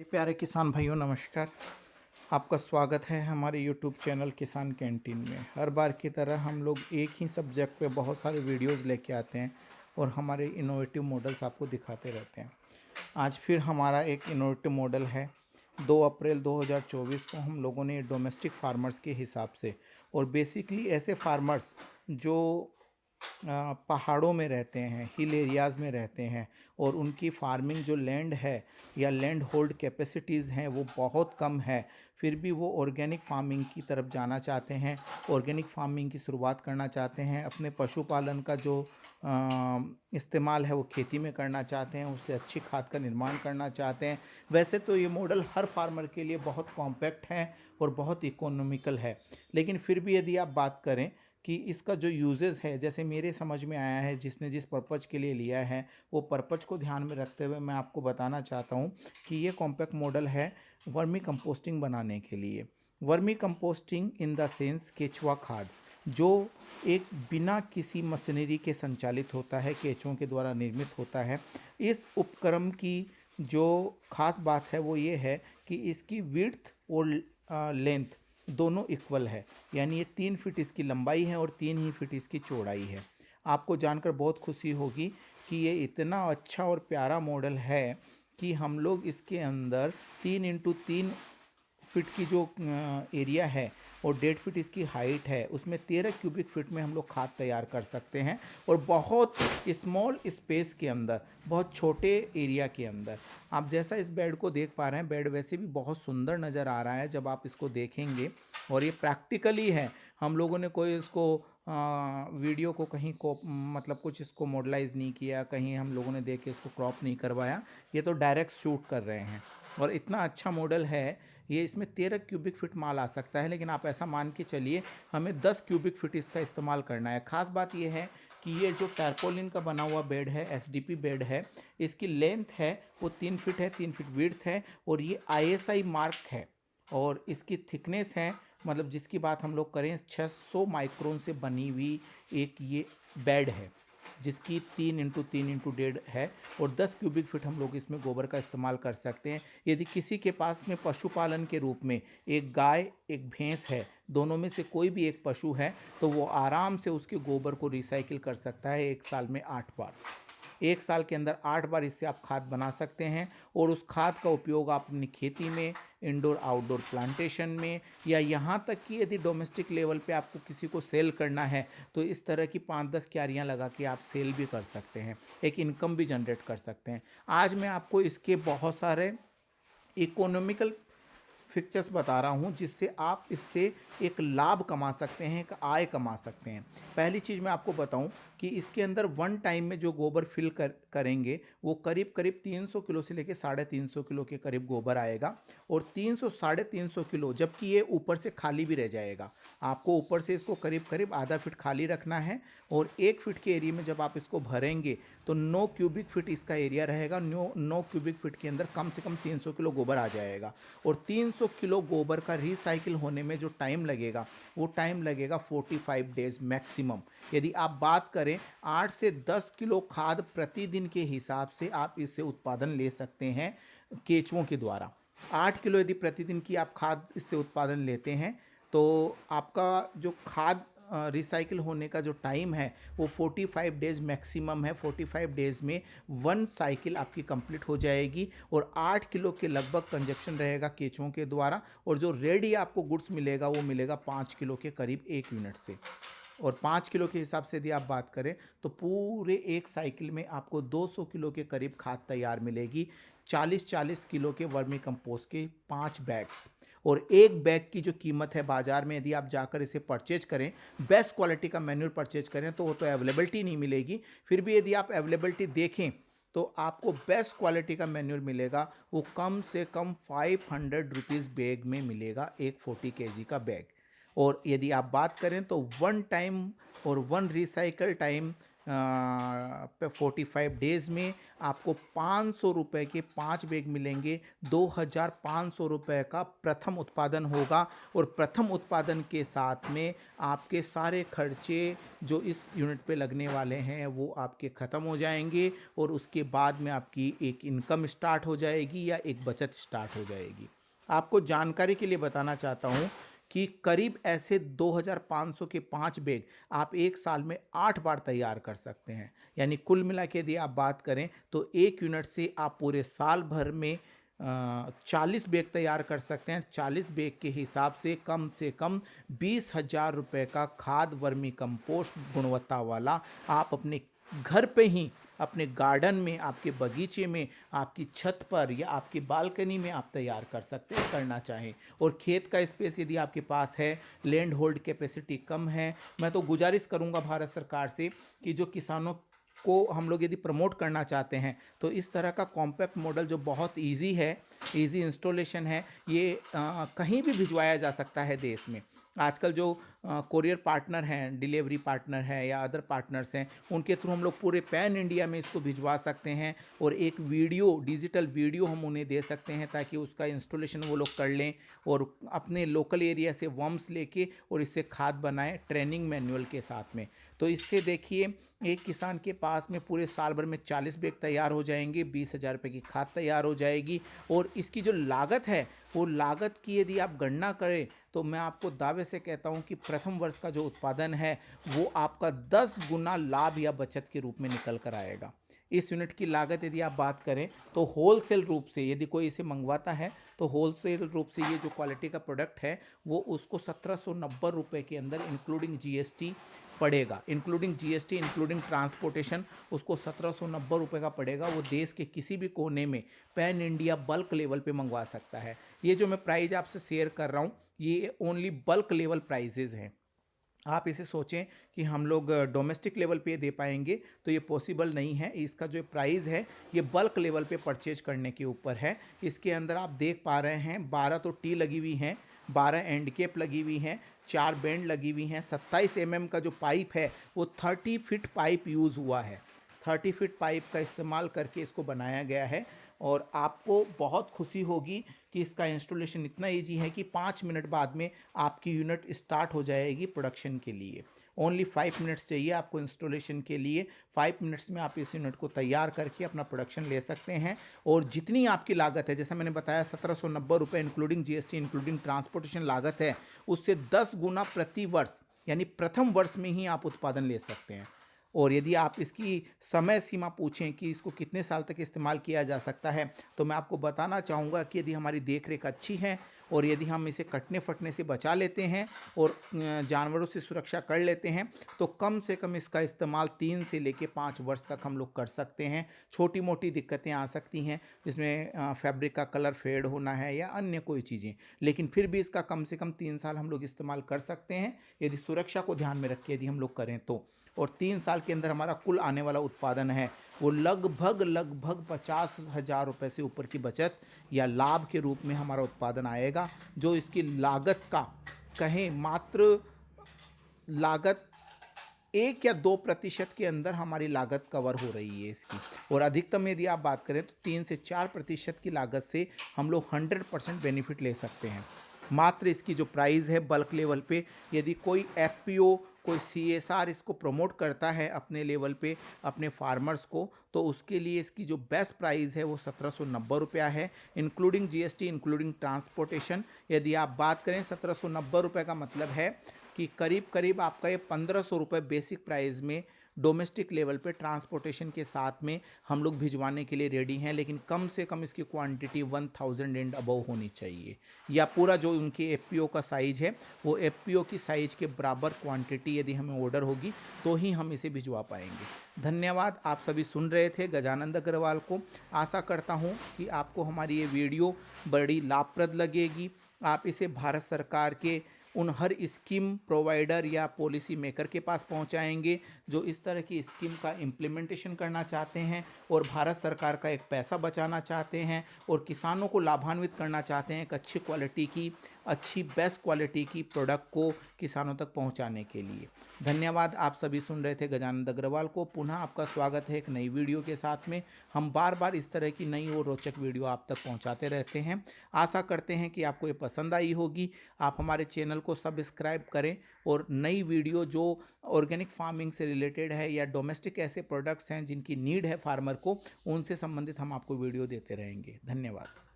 प्यारे किसान भाइयों नमस्कार। आपका स्वागत है हमारे यूट्यूब चैनल किसान कैंटीन में। हर बार की तरह हम लोग एक ही सब्जेक्ट पे बहुत सारे वीडियोस लेके आते हैं और हमारे इनोवेटिव मॉडल्स आपको दिखाते रहते हैं। आज फिर हमारा एक इनोवेटिव मॉडल है। 2 अप्रैल 2024 को हम लोगों ने डोमेस्टिक फार्मर्स के हिसाब से और बेसिकली ऐसे फार्मर्स जो पहाड़ों में रहते हैं, हिल एरियाज़ में रहते हैं और उनकी फार्मिंग जो लैंड है या लैंड होल्ड कैपेसिटीज़ हैं वो बहुत कम है, फिर भी वो ऑर्गेनिक फार्मिंग की तरफ जाना चाहते हैं, ऑर्गेनिक फार्मिंग की शुरुआत करना चाहते हैं। अपने पशुपालन का जो इस्तेमाल है वो खेती में करना चाहते हैं, उससे अच्छी खाद का निर्माण करना चाहते हैं। वैसे तो ये मॉडल हर फार्मर के लिए बहुत कॉम्पैक्ट है और बहुत इकोनॉमिकल है, लेकिन फिर भी यदि आप बात करें कि इसका जो यूजेस है, जैसे मेरे समझ में आया है, जिसने जिस पर्पज़ के लिए लिया है वो पर्पज़ को ध्यान में रखते हुए मैं आपको बताना चाहता हूँ कि ये कॉम्पैक्ट मॉडल है वर्मी कंपोस्टिंग बनाने के लिए। Vermi composting in the sense केचुआ खाद, जो एक बिना किसी मशीनरी के संचालित होता है, केंचुओं के द्वारा निर्मित होता है। इस उपकरण की जो खास बात है वो ये है कि इसकी विड्थ और लेंथ दोनों इक्वल है, यानी ये 3 फीट इसकी लंबाई है और 3 ही फीट इसकी चौड़ाई है। आपको जानकर बहुत खुशी होगी कि ये इतना अच्छा और प्यारा मॉडल है कि हम लोग इसके अंदर 3 इंटू 3 फीट की जो एरिया है और 1.5 फीट इसकी हाइट है, उसमें 13 क्यूबिक फीट में हम लोग खाद तैयार कर सकते हैं और बहुत स्मॉल स्पेस के अंदर, बहुत छोटे एरिया के अंदर। आप जैसा इस बेड को देख पा रहे हैं, बेड वैसे भी बहुत सुंदर नज़र आ रहा है जब आप इसको देखेंगे, और ये प्रैक्टिकली है। हम लोगों ने कोई इसको वीडियो को कहीं को मतलब कुछ इसको मॉडलाइज नहीं किया, कहीं हम लोगों ने देख के इसको क्रॉप नहीं करवाया, ये तो डायरेक्ट शूट कर रहे हैं और इतना अच्छा मॉडल है ये। इसमें 13 क्यूबिक फीट माल आ सकता है, लेकिन आप ऐसा मान के चलिए हमें 10 क्यूबिक फीट इसका इस्तेमाल करना है। खास बात ये है कि ये जो टैरपोलिन का बना हुआ बेड है, एसडीपी बेड है, इसकी लेंथ है वो 3 फीट है, 3 फीट विड्थ है और ये आईएसआई मार्क है। और इसकी थिकनेस है, मतलब जिसकी बात हम लोग करें, 600 माइक्रोन से बनी हुई एक ये बेड है, जिसकी 3 इंटू 3 इंटू 1.5 है और 10 क्यूबिक फीट हम लोग इसमें गोबर का इस्तेमाल कर सकते हैं। यदि किसी के पास में पशुपालन के रूप में एक गाय एक भैंस है, दोनों में से कोई भी एक पशु है, तो वो आराम से उसके गोबर को रिसाइकिल कर सकता है 1 साल में 8 बार। 1 साल के अंदर 8 बार इससे आप खाद बना सकते हैं और उस खाद का उपयोग आप अपनी खेती में, इंडोर आउटडोर प्लांटेशन में, या यहाँ तक कि यदि डोमेस्टिक लेवल पे आपको किसी को सेल करना है तो इस तरह की 5-10 क्यारियाँ लगा के आप सेल भी कर सकते हैं, एक इनकम भी जनरेट कर सकते हैं। आज मैं आपको इसके बहुत सारे इकोनॉमिकल फीचर्स बता रहा हूँ जिससे आप इससे एक लाभ कमा सकते हैं, एक आय कमा सकते हैं। पहली चीज़ मैं आपको बताऊं कि इसके अंदर वन टाइम में जो गोबर फिल करेंगे वो करीब करीब 300 किलो से लेकर 350 किलो के करीब गोबर आएगा और 300-350 किलो, जबकि ये ऊपर से खाली भी रह जाएगा। आपको ऊपर से इसको करीब करीब आधा फीट खाली रखना है और 1 फीट के एरिया में जब आप इसको भरेंगे तो 9 क्यूबिक फीट इसका एरिया रहेगा। 9 क्यूबिक फीट के अंदर कम से कम 300 किलो गोबर आ जाएगा और 300 किलो गोबर का रिसाइकिल होने में जो टाइम लगेगा वो टाइम लगेगा 45 डेज मैक्सिमम। यदि आप बात करें 8 से 10 किलो खाद प्रतिदिन के हिसाब से आप इससे उत्पादन ले सकते हैं केंचुओं के द्वारा। 8 किलो यदि प्रतिदिन की आप खाद इससे उत्पादन लेते हैं तो आपका जो खाद रिसाइकिल होने का जो टाइम है वो 45 डेज मैक्सिमम है। 45 डेज में 1 साइकिल आपकी कंप्लीट हो जाएगी और 8 किलो के लगभग कंजप्शन रहेगा केंचुओं के द्वारा, और जो रेडी आपको गुड्स मिलेगा वो मिलेगा 5 किलो के करीब 1 यूनिट से। और 5 किलो के हिसाब से यदि आप बात करें तो पूरे एक साइकिल में आपको 200 किलो के करीब खाद तैयार मिलेगी। 40-40 किलो के वर्मी कंपोस्ट के 5 बैग्स, और एक बैग की जो कीमत है बाज़ार में, यदि आप जाकर इसे परचेज करें, बेस्ट क्वालिटी का मैन्यूर परचेज करें तो वो तो अवेलेबिलिटी नहीं मिलेगी, फिर भी यदि आप अवेलेबिलिटी देखें तो आपको बेस्ट क्वालिटी का मैन्यूर मिलेगा। वो कम से कम 500 रुपीज़ बैग में मिलेगा, एक 40 kg का बैग। और यदि आप बात करें तो 1 टाइम और 1 रिसाइकल टाइम 45 डेज़ में आपको 500 रुपये के 5 बैग मिलेंगे। 2500 रुपये का प्रथम उत्पादन होगा और प्रथम उत्पादन के साथ में आपके सारे खर्चे जो इस यूनिट पे लगने वाले हैं वो आपके ख़त्म हो जाएंगे और उसके बाद में आपकी एक इनकम स्टार्ट हो जाएगी या एक बचत स्टार्ट हो जाएगी। आपको जानकारी के लिए बताना चाहता हूँ कि करीब ऐसे 2500 के 5 बैग आप एक साल में 8 बार तैयार कर सकते हैं। यानी कुल मिला के यदि आप बात करें तो एक यूनिट से आप पूरे साल भर में 40 बैग तैयार कर सकते हैं। 40 बैग के हिसाब से कम 20,000 रुपये का खाद वर्मी कंपोस्ट गुणवत्ता वाला आप अपने घर पे ही, अपने गार्डन में, आपके बगीचे में, आपकी छत पर या आपकी बालकनी में आप तैयार कर सकते हैं करना चाहें। और खेत का स्पेस यदि आपके पास है, लैंड होल्ड कैपेसिटी कम है, मैं तो गुजारिश करूंगा भारत सरकार से कि जो किसानों को हम लोग यदि प्रमोट करना चाहते हैं तो इस तरह का कॉम्पैक्ट मॉडल जो बहुत इजी है, इजी इंस्टॉलेशन है, ये कहीं भी भिजवाया जा सकता है देश में। आजकल जो कोरियर पार्टनर हैं, डिलीवरी पार्टनर हैं या अदर पार्टनर्स हैं, उनके थ्रू हम लोग पूरे पैन इंडिया में इसको भिजवा सकते हैं और एक वीडियो, डिजिटल वीडियो हम उन्हें दे सकते हैं ताकि उसका इंस्टॉलेशन वो लोग कर लें और अपने लोकल एरिया से वर्म्स लेके और इससे खाद बनाएं ट्रेनिंग मैनुअल के साथ में। तो इससे देखिए एक किसान के पास में पूरे साल भर में 40 बैग तैयार हो जाएंगे, 20,000 रुपये की खाद तैयार हो जाएगी और इसकी जो लागत है वो लागत की यदि आप गणना करें तो मैं आपको दावे से कहता हूं कि प्रथम वर्ष का जो उत्पादन है वो आपका 10 गुना लाभ या बचत के रूप में निकल कर आएगा। इस यूनिट की लागत यदि आप बात करें तो होलसेल रूप से यदि कोई इसे मंगवाता है तो होलसेल रूप से ये जो क्वालिटी का प्रोडक्ट है वो उसको 1790 रुपये के अंदर इंक्लूडिंग जीएसटी पड़ेगा। इंक्लूडिंग जीएसटी, इंक्लूडिंग ट्रांसपोर्टेशन उसको 1790 रुपये का पड़ेगा। वो देश के किसी भी कोने में पैन इंडिया बल्क लेवल पे मंगवा सकता है। ये जो मैं प्राइस आपसे शेयर कर रहा हूँ ये ओनली बल्क लेवल प्राइजेज़ हैं। आप इसे सोचें कि हम लोग डोमेस्टिक लेवल पे दे पाएंगे तो ये पॉसिबल नहीं है। इसका जो प्राइस है ये बल्क लेवल पे परचेज करने के ऊपर है। इसके अंदर आप देख पा रहे हैं 12 तो टी लगी हुई हैं, 12 एंड केप लगी हुई हैं, 4 बेंड लगी हुई हैं, 27 mm का जो पाइप है वो 30 फीट पाइप यूज़ हुआ है। 30 फीट पाइप का इस्तेमाल करके इसको बनाया गया है और आपको बहुत खुशी होगी कि इसका इंस्टॉलेशन इतना इजी है कि 5 मिनट बाद में आपकी यूनिट स्टार्ट हो जाएगी प्रोडक्शन के लिए। ओनली 5 मिनट्स चाहिए आपको इंस्टॉलेशन के लिए। 5 मिनट्स में आप इस यूनिट को तैयार करके अपना प्रोडक्शन ले सकते हैं और जितनी आपकी लागत है, जैसा मैंने बताया 1790 रुपये इंक्लूडिंग जीएसटी, इंक्लूडिंग ट्रांसपोर्टेशन लागत है, उससे 10 गुना प्रति वर्ष यानी प्रथम वर्ष में ही आप उत्पादन ले सकते हैं। और यदि आप इसकी समय सीमा पूछें कि इसको कितने साल तक इस्तेमाल किया जा सकता है तो मैं आपको बताना चाहूँगा कि यदि हमारी देख रेख अच्छी है और यदि हम इसे कटने फटने से बचा लेते हैं और जानवरों से सुरक्षा कर लेते हैं तो कम से कम इसका इस्तेमाल 3 से लेके 5 वर्ष तक हम लोग कर सकते हैं। छोटी मोटी दिक्कतें आ सकती हैं जिसमें फैब्रिक का कलर फेड होना है या अन्य कोई चीज़ें, लेकिन फिर भी इसका कम से कम 3 साल हम लोग इस्तेमाल कर सकते हैं यदि सुरक्षा को ध्यान में रख के यदि हम लोग करें तो। और 3 साल के अंदर हमारा कुल आने वाला उत्पादन है वो लगभग 50,000 रुपये से ऊपर की बचत या लाभ के रूप में हमारा उत्पादन आएगा, जो इसकी लागत का कहें मात्र लागत 1 या 2% के अंदर हमारी लागत कवर हो रही है इसकी। और अधिकतम यदि आप बात करें तो 3 से 4% की लागत से हम लोग 100% बेनिफिट ले सकते हैं। मात्र इसकी जो प्राइस है बल्क लेवल पे, यदि कोई एफपीओ, कोई सीएसआर इसको प्रमोट करता है अपने लेवल पे अपने फार्मर्स को, तो उसके लिए इसकी जो बेस्ट प्राइस है वो 1790 रुपया है इंक्लूडिंग जीएसटी, इंक्लूडिंग ट्रांसपोर्टेशन। यदि आप बात करें 1790 रुपये का मतलब है कि करीब करीब आपका ये 1500 रुपये बेसिक प्राइस में डोमेस्टिक लेवल पे ट्रांसपोर्टेशन के साथ में हम लोग भिजवाने के लिए रेडी हैं, लेकिन कम से कम इसकी क्वांटिटी 1000 एंड अबव होनी चाहिए, या पूरा जो उनकी एफपीओ का साइज़ है वो एफपीओ की साइज़ के बराबर क्वांटिटी यदि हमें ऑर्डर होगी तो ही हम इसे भिजवा पाएंगे। धन्यवाद। आप सभी सुन रहे थे गजानंद अग्रवाल को। आशा करता हूँ कि आपको हमारी ये वीडियो बड़ी लाभप्रद लगेगी। आप इसे भारत सरकार के उन हर स्कीम प्रोवाइडर या पॉलिसी मेकर के पास पहुंचाएंगे जो इस तरह की स्कीम का इम्प्लीमेंटेशन करना चाहते हैं और भारत सरकार का एक पैसा बचाना चाहते हैं और किसानों को लाभान्वित करना चाहते हैं एक अच्छी क्वालिटी की, अच्छी बेस्ट क्वालिटी की प्रोडक्ट को किसानों तक पहुंचाने के लिए। धन्यवाद। आप सभी सुन रहे थे गजानंद अग्रवाल को। पुनः आपका स्वागत है एक नई वीडियो के साथ में। हम बार बार इस तरह की नई और रोचक वीडियो आप तक पहुंचाते रहते हैं। आशा करते हैं कि आपको ये पसंद आई होगी। आप हमारे चैनल को सब्सक्राइब करें और नई वीडियो जो ऑर्गेनिक फार्मिंग से रिलेटेड है या डोमेस्टिक ऐसे प्रोडक्ट्स हैं जिनकी नीड है फार्मर को, उनसे संबंधित हम आपको वीडियो देते रहेंगे। धन्यवाद।